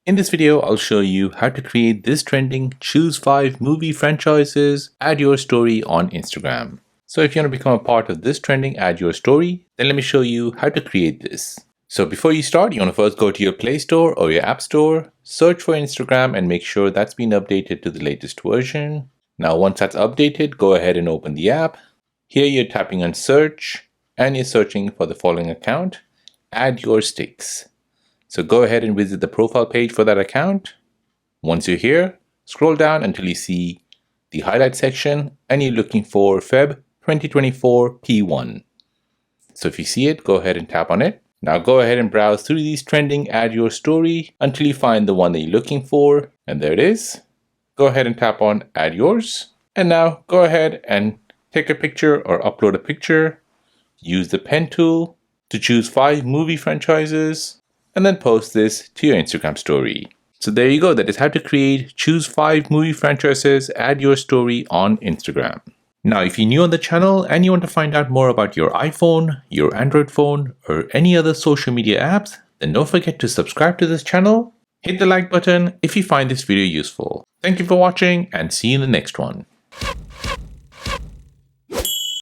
In this video, I'll show you how to create this trending choose 5 movie franchises, add your story on Instagram. So if you want to become a part of this trending add your story, then let me show you how to create this. So before you start, you want to first go to your Play Store or your App Store, search for Instagram and make sure that's been updated to the latest version. Now once that's updated, go ahead and open the app. Here you're tapping on search and you're searching for the following account, Add Your Sticks. So go ahead and visit the profile page for that account. Once you're here, scroll down until you see the highlight section and you're looking for Feb 2024 P1. So if you see it, go ahead and tap on it. Now go ahead and browse through these trending add your story until you find the one that you're looking for. And there it is. Go ahead and tap on add yours. And now go ahead and take a picture or upload a picture. Use the pen tool to choose 5 movie franchises and then post this to your Instagram story. So there you go. That is how to create choose 5 movie franchises, add your story on Instagram. Now, if you're new on the channel and you want to find out more about your iPhone, your Android phone, or any other social media apps, then don't forget to subscribe to this channel. Hit the like button if you find this video useful. Thank you for watching and see you in the next one.